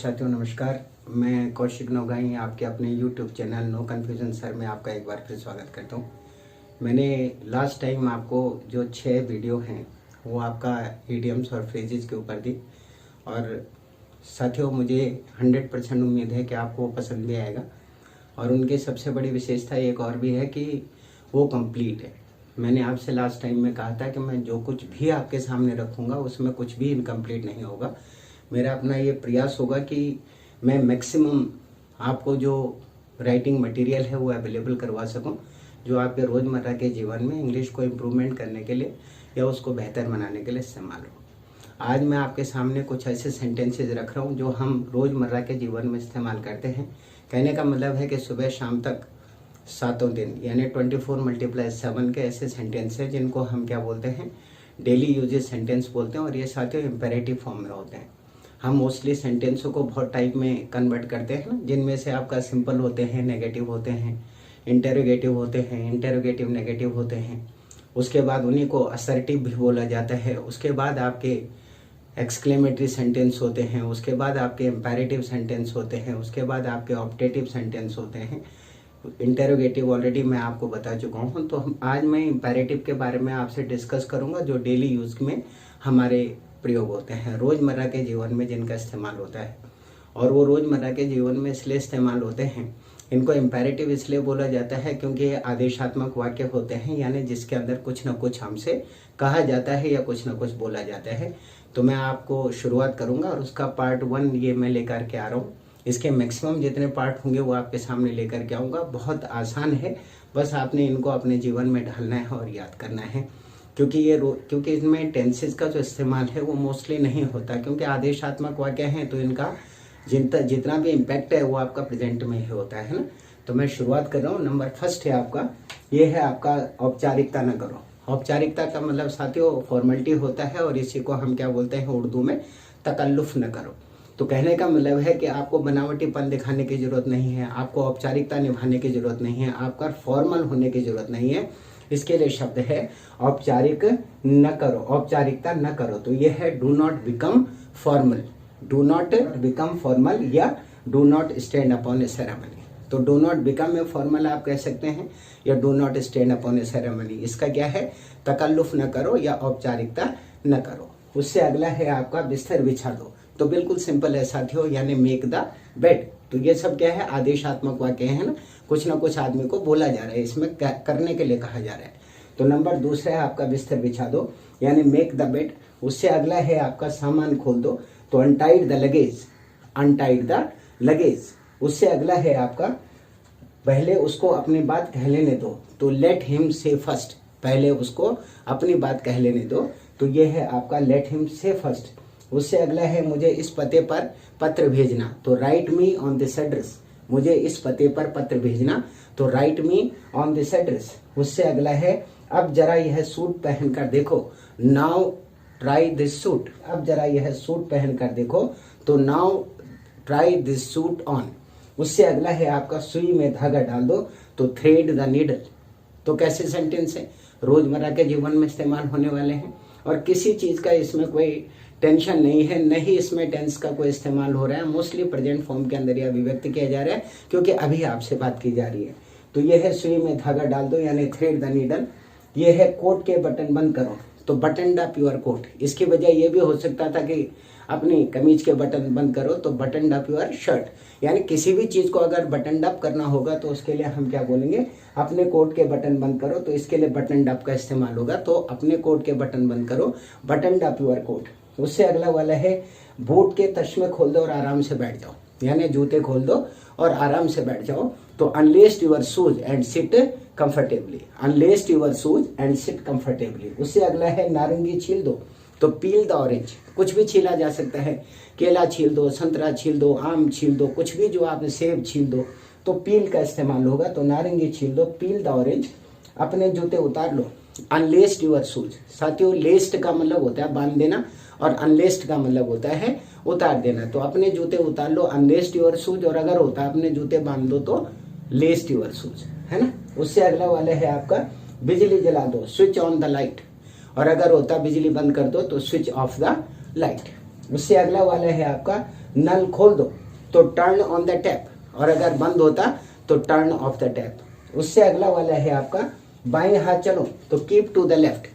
साथियों नमस्कार। मैं कौशिक नौगाई आपके अपने YouTube channel no confusion sir में आपका एक बार फिर स्वागत करता हूँ। मैंने लास्ट टाइम आपको जो 6 वीडियो हैं वो आपका इडियम्स और फ्रेजेस के ऊपर दी और साथियों मुझे 100% उम्मीद है कि आपको वो पसंद भी आएगा। और उनकी सबसे बड़ी विशेषता एक और भी है कि वो कंप्लीट है। मैंने आपसे लास्ट टाइम में कहा था कि मैं जो कुछ भी आपके सामने रखूँगा उसमें कुछ भी इनकम्प्लीट नहीं होगा। मेरा अपना ये प्रयास होगा कि मैं मैक्सिमम आपको जो राइटिंग मटेरियल है वो अवेलेबल करवा सकूं, जो आपके रोज़मर्रा के जीवन में इंग्लिश को इम्प्रूवमेंट करने के लिए या उसको बेहतर बनाने के लिए इस्तेमाल हो। आज मैं आपके सामने कुछ ऐसे सेंटेंसेस रख रहा हूँ जो हम रोज़मर्रा के जीवन में इस्तेमाल करते हैं। कहने का मतलब है कि सुबह शाम तक 7 दिन यानी 24 × 7 के ऐसे सेंटेंस हैं जिनको हम क्या बोलते हैं, डेली यूजेस सेंटेंस बोलते हैं। और ये साथियों इम्पेरेटिव फॉर्म में होते हैं। हम मोस्टली सेंटेंसों को बहुत टाइप में कन्वर्ट करते हैं ना, जिनमें से आपका सिंपल होते हैं, नेगेटिव होते हैं, इंटेरोगेटिव होते हैं, इंटेरोगेटिव नेगेटिव होते हैं। उसके बाद उन्हीं को असर्टिव भी बोला जाता है। उसके बाद आपके एक्सक्लेमेटरी सेंटेंस होते हैं। उसके बाद आपके इम्पेरेटिव सेंटेंस होते हैं। उसके बाद आपके ऑप्टेटिव सेंटेंस होते हैं। इंटेरोगेटिव ऑलरेडी मैं आपको बता चुका हूँ। तो आज मैं इम्पेरेटिव के बारे में आपसे डिस्कस करूँगा जो डेली यूज में हमारे प्रयोग होते हैं, रोज़मर्रा के जीवन में जिनका इस्तेमाल होता है। और वो रोज़मर्रा के जीवन में इसलिए इस्तेमाल होते हैं, इनको इम्पेरेटिव इसलिए बोला जाता है क्योंकि ये आदेशात्मक वाक्य होते हैं, यानी जिसके अंदर कुछ न कुछ हमसे कहा जाता है या कुछ न कुछ बोला जाता है। तो मैं आपको शुरुआत करूँगा और उसका पार्ट 1 ये मैं लेकर के आ रहा हूँ। इसके मैक्सिमम जितने पार्ट होंगे वो आपके सामने लेकर के आऊँगा। बहुत आसान है, बस आपने इनको अपने जीवन में ढालना है और याद करना है। क्योंकि इसमें टेंसेस का जो इस्तेमाल है वो मोस्टली नहीं होता, क्योंकि आदेशात्मक वाक्य हैं तो इनका जितना भी इम्पैक्ट है वो आपका प्रेजेंट में ही होता है ना। तो मैं शुरुआत कर रहा हूँ। नंबर फर्स्ट है आपका, ये है आपका औपचारिकता न करो। औपचारिकता का मतलब साथियों फॉर्मेलिटी होता है और इसी को हम क्या बोलते हैं उर्दू में, तकल्लुफ न करो। तो कहने का मतलब है कि आपको बनावटीपन दिखाने की जरूरत नहीं है, आपको औपचारिकता निभाने की जरूरत नहीं है, आपका फॉर्मल होने की जरूरत नहीं है। इसके लिए शब्द है औपचारिक न करो, औपचारिकता न करो। तो ये है do not become formal, do not become formal या do not stand upon a ceremony. तो do not become a formal आप कह सकते हैं या do not stand upon a ceremony. इसका क्या है, तकल्लुफ न करो या औपचारिकता न करो। उससे अगला है आपका बिस्तर बिछा दो। तो बिल्कुल सिंपल है साथियों, यानी मेक द बेड। तो ये सब क्या है, आदेशात्मक वाक्य है ना, कुछ ना कुछ आदमी को बोला जा रहा है, इसमें करने के लिए कहा जा रहा है। तो नंबर दूसरा है आपका बिस्तर बिछा दो, यानी मेक द बेड। उससे अगला है आपका सामान खोल दो। तो untied the luggage, untied the luggage. उससे अगला है आपका पहले उसको अपनी बात कह लेने दो। तो लेट हिम से फर्स्ट, पहले उसको अपनी बात कह लेने दो। तो ये है आपका लेट हिम से फर्स्ट। उससे अगला है मुझे इस पते पर पत्र भेजना। तो right me on this address, मुझे इस पते पर पत्र भेजना। तो right me on this address. उससे अगला है अब जरा यह सूट पहन कर देखो। नाउ ट्राई दिस सूट, अब जरा यह सूट पहन कर देखो। तो now try this suit on. उससे अगला है आपका सुई में धागा डाल दो। तो थ्रेड द नीडल। तो कैसे सेंटेंस है, रोजमर्रा के जीवन में इस्तेमाल होने वाले हैं और किसी चीज का इसमें कोई टेंशन नहीं है, नहीं इसमें टेंस का कोई इस्तेमाल हो रहा है। मोस्टली प्रेजेंट फॉर्म के अंदर यह अभिव्यक्त किया जा रहा है क्योंकि अभी आपसे बात की जा रही है। तो यह है सुई में धागा डाल दो, यानी थ्रेड द नीडल। यह है कोट के बटन बंद करो। तो बटन अप योर कोट। इसकी वजह यह भी हो सकता था कि अपनी कमीज के बटन बंद करो, तो बटन अप योर शर्ट। यानी किसी भी चीज को अगर बटन अप करना होगा तो उसके लिए हम क्या बोलेंगे, अपने कोट के बटन बंद करो। तो इसके लिए बटन अप का इस्तेमाल होगा। तो अपने कोट के बटन बंद करो, बटन अप योर कोट। उससे अगला वाला है बूट के तस्मे खोल दो और आराम से बैठ जाओ, यानी जूते खोल दो और आराम से बैठ जाओ। तो unlaced your shoes and sit comfortably, unlaced your shoes and sit comfortably. उससे अगला है नारंगी छील दो। तो पील द ऑरेंज, कुछ भी छीला जा सकता है, केला छील दो, संतरा छील दो, आम छील दो, कुछ भी जो आपने सेब छील दो, तो पील का इस्तेमाल होगा। तो नारंगी छील दो, पील द ऑरेंज। अपने जूते उतार लो, अनलेस्ट योर शूज। साथियों लेस्ट का मतलब होता है बांध देना और अनलेस्ट का मतलब होता है उतार देना। तो अपने जूते उतार लो, अनलेस्ट योर शूज। और अगर होता है अपने जूते बांध दो तो लेस्ट योर शूज, है ना। उससे अगला वाला है आपका बिजली जला दो, स्विच ऑन द लाइट। और अगर होता बिजली बंद कर दो तो स्विच ऑफ द लाइट। उससे अगला वाला है आपका नल खोल दो तो टर्न ऑन द टैप, और अगर बंद होता तो टर्न ऑफ द टैप। उससे अगला वाला है आपका बाएं हाथ चलो तो कीप टू द लेफ्ट,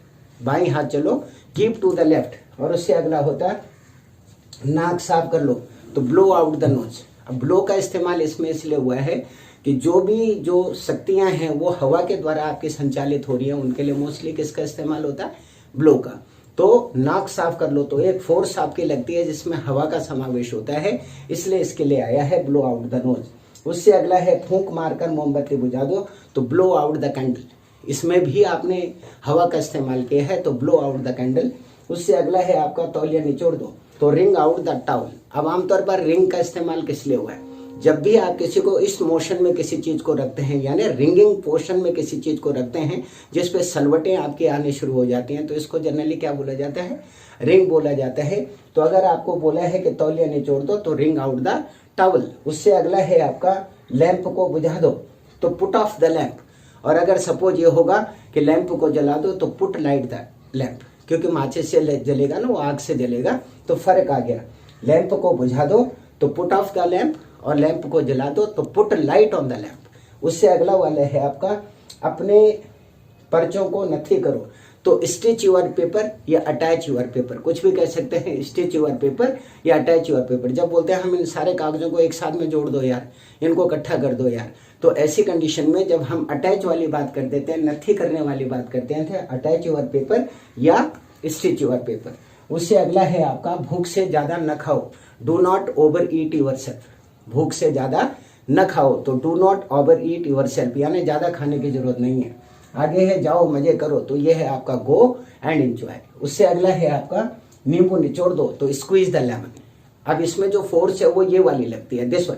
बाएं हाथ चलो कीप टू द लेफ्ट। और उससे अगला होता नाक साफ कर लो तो ब्लो आउट द नोज। अब ब्लो का इस्तेमाल इसमें इसलिए हुआ है कि जो शक्तियां हैं वो हवा के द्वारा आपकी संचालित हो रही है, उनके लिए मोस्टली किसका इस्तेमाल होता है, ब्लो का। तो नाक साफ कर लो तो एक फोर्स आपकी लगती है जिसमें हवा का समावेश होता है, इसलिए इसके लिए आया है ब्लो आउट द नोज। उससे अगला है फूंक मारकर मोमबत्ती बुझा दो तो ब्लो आउट द कैंडल, इसमें भी आपने हवा का इस्तेमाल किया है तो ब्लो आउट द कैंडल। उससे अगला है आपका तौलिया निचोड़ दो तो रिंग आउट द टाउल। अब आमतौर पर रिंग का इस्तेमाल किस लिए हुआ है, जब भी आप किसी को इस मोशन में किसी चीज को रखते हैं, यानी रिंगिंग पोर्शन में किसी चीज को रखते हैं जिसपे सलवटें आपके आने शुरू हो जाती हैं, तो इसको जनरली क्या बोला जाता है, रिंग बोला जाता है। तो अगर आपको बोला है कि तौलिया निचोड़ दो तो रिंग आउट द टॉवल। उससे अगला है आपका लैंप को बुझा दो तो पुट ऑफ द लैंप, और अगर सपोज ये होगा कि लैंप को जला दो तो पुट लाइट द लैंप, क्योंकि माचिस से जलेगा ना, वो आग से जलेगा, तो फर्क आ गया। लैंप को बुझा दो तो पुट ऑफ द लैंप, और लैंप को जला दो तो put light on the lamp. उससे अगला वाला है आपका अपने पर्चों को नथी करो तो स्टिच यूर पेपर या अटैच यूर पेपर, कुछ भी कह सकते हैं, स्टिच यूर पेपर या अटैच यूर पेपर। जब बोलते हैं हम इन सारे कागजों को एक साथ में जोड़ दो यार, इनको इकट्ठा कर दो यार, तो ऐसी कंडीशन में जब हम अटैच वाली बात कर देते हैं, नथी करने वाली बात करते हैं, अटैच यूर पेपर या स्टिच यूर पेपर। उससे अगला है आपका भूख से ज्यादा न खाओ, do not over eat yourself, भूख से ज्यादा न खाओ तो do not over eat yourself, यानी ज्यादा खाने की जरूरत नहीं है। आगे है जाओ मजे करो तो ये है आपका गो एंड एंजॉय। उससे अगला है आपका नींबू निचोड़ दो तो स्क्वीज द लेमन। अब इसमें जो फोर्स है वो ये वाली लगती है, दिस वन,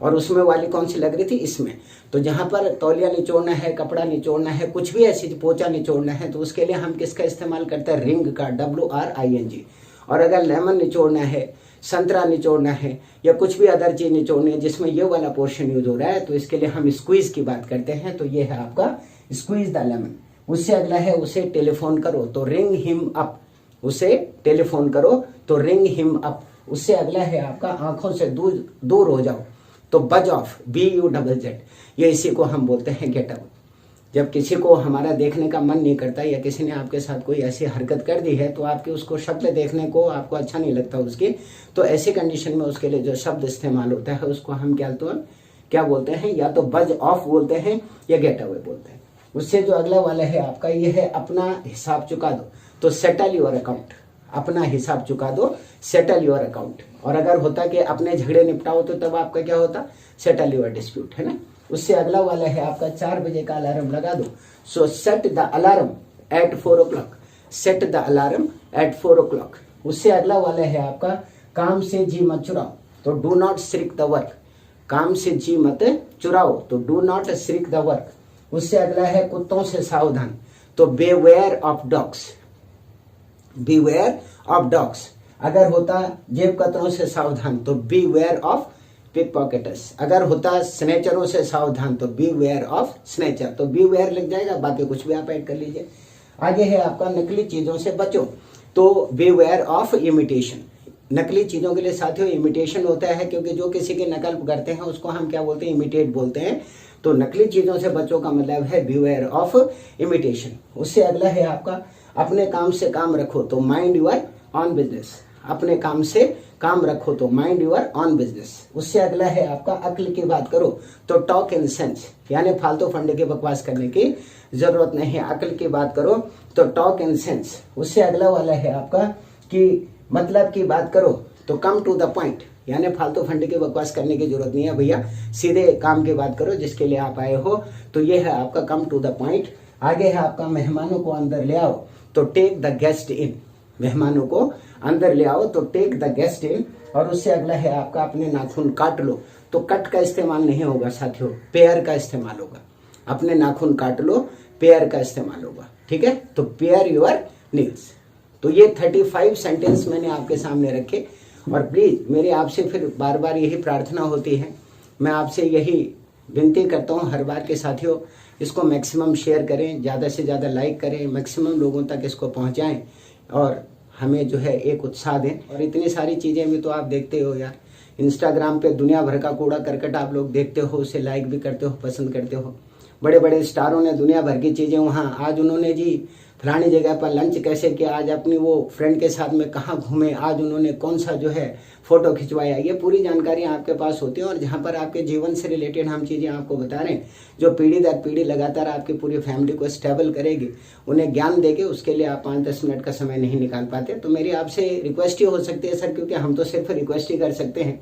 और उसमें वाली कौन सी लग रही थी, इसमें। तो जहां पर तौलिया निचोड़ना है, कपड़ा निचोड़ना है, कुछ भी ऐसी पोचा निचोड़ना है, तो उसके लिए हम किसका इस्तेमाल करते हैं, रिंग का, WRING। और अगर लेमन निचोड़ना है, संतरा निचोड़ना है, या कुछ भी अदर चीज निचोड़नी है जिसमें ये वाला पोर्शन यूज हो रहा है, तो इसके लिए हम स्क्वीज की बात करते हैं, तो ये है आपका स्क्वीज द लेमन। उससे अगला है उसे टेलीफोन करो तो रिंग हिम अप, उसे टेलीफोन करो तो रिंग हिम अप। उससे अगला है आपका आंखों से दूर हो जाओ तो बज ऑफ, BUZZ, ये इसी को हम बोलते हैं गेट आउट। जब किसी को हमारा देखने का मन नहीं करता या किसी ने आपके साथ कोई ऐसी हरकत कर दी है तो आपकी उसको शक्ल देखने को आपको अच्छा नहीं लगता तो ऐसी कंडीशन में उसके लिए जो शब्द इस्तेमाल होता है उसको हम क्या बोलते हैं, या तो बज ऑफ बोलते हैं या गेट अवे बोलते हैं। उससे जो अगला वाला है आपका ये है अपना हिसाब चुका दो तो सेटल योर अकाउंट, अपना हिसाब चुका दो, सेटल योर अकाउंट। और अगर होता कि अपने झगड़े निपटाओ तो तब आपका क्या होता, सेटल योर डिस्प्यूट, है ना। उससे अगला वाला है आपका 4 बजे का अलार्म लगा दो सो set the alarm eight 4 o'clock, set the alarm eight 4 o'clock। उससे अगला वाला है आपका काम से जी मत चुराओ तो do not shirk the work, काम से जी मत चुराओ तो do not shirk the work. उससे अगला है कुत्तों से सावधान तो beware of dogs, beware of dogs. अगर होता जेब कतरों से सावधान तो बीवेयर ऑफ पिक पॉकेटर्स। अगर होता स्नेचरों से सावधान तो बीवेयर ऑफ स्नेचर, तो बीवेयर लग जाएगा, बाकी कुछ भी आप ऐड कर लीजिए। आगे है आपका नकली चीजों से बचो तो बीवेयर ऑफ इमिटेशन। नकली चीजों के लिए साथियों इमिटेशन होता है, क्योंकि जो किसी की नकल करते हैं उसको हम क्या बोलते हैं, इमिटेट बोलते हैं। तो नकली चीजों से बचो का मतलब है बीवेयर ऑफ इमिटेशन। उससे अगला है आपका अपने काम से काम रखो तो माइंड यूर ऑन बिजनेस, अपने काम से काम रखो तो माइंड यूर ऑन बिजनेस। उससे अगला है आपका अक्ल की बात करो तो टॉक इन सेंस, यानी फालतू फंडे की बकवास करने की जरूरत नहीं है, अक्ल की बात करो तो टॉक इन सेंस। उससे अगला वाला है आपका कि मतलब की बात करो तो कम टू द पॉइंट, यानी फालतू फंडे की बकवास करने की जरूरत नहीं है भैया, सीधे काम की बात करो जिसके लिए आप आए हो, तो ये है आपका कम टू द पॉइंट। आगे है आपका मेहमानों को अंदर ले आओ तो टेक द गेस्ट इन, मेहमानों को अंदर ले आओ तो टेक द गेस्ट इन। और उससे अगला है आपका अपने नाखून काट लो तो कट का इस्तेमाल नहीं होगा साथियों, पेयर का इस्तेमाल होगा। अपने नाखून काट लो, पेयर का इस्तेमाल होगा, ठीक है। तो पेयर योर नील्स। तो ये 35 सेंटेंस मैंने आपके सामने रखे, और प्लीज मेरी आपसे फिर बार बार यही प्रार्थना होती है, मैं आपसे यही विनती करता हूँ हर बार के साथियों, इसको मैक्सिमम शेयर करें, ज़्यादा से ज़्यादा लाइक करें, मैक्सिमम लोगों तक इसको पहुँचाएं और हमें जो है एक उत्साह दें। और इतनी सारी चीज़ें भी तो आप देखते हो यार, इंस्टाग्राम पे दुनिया भर का कूड़ा करकट आप लोग देखते हो, उसे लाइक भी करते हो, पसंद करते हो। बड़े बड़े स्टारों ने दुनिया भर की चीज़ें वहाँ, आज उन्होंने जी फलानी जगह पर लंच कैसे किया, आज अपनी वो फ्रेंड के साथ में कहाँ घूमे, आज उन्होंने कौन सा जो है फोटो खिंचवाया, ये पूरी जानकारी आपके पास होती है। और जहाँ पर आपके जीवन से रिलेटेड हम चीज़ें आपको बता रहे हैं, जो पीढ़ी दर पीढ़ी लगातार आपकी पूरी फैमिली को स्टेबल करेगी, उन्हें ज्ञान देगी, उसके लिए आप 5-10 मिनट का समय नहीं निकाल पाते। तो मेरी आपसे रिक्वेस्ट ही हो सकती है सर, क्योंकि हम तो सिर्फ रिक्वेस्ट ही कर सकते हैं।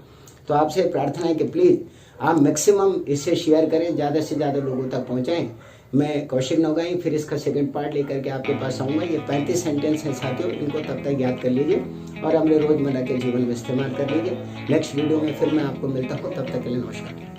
तो आपसे प्रार्थना है कि प्लीज़ आप मैक्सिमम इसे शेयर करें, ज़्यादा से ज़्यादा लोगों तक पहुँचाएं। मैं कौशिक नौगाई फिर इसका सेकंड पार्ट लेकर के आपके पास आऊँगा। ये 35 सेंटेंस हैं साथियों, इनको तब तक याद कर लीजिए और अपने रोज़मर्रा के जीवन में इस्तेमाल कर लीजिए। नेक्स्ट वीडियो में फिर मैं आपको मिलता हूँ, तब तक के लिए नमस्कार।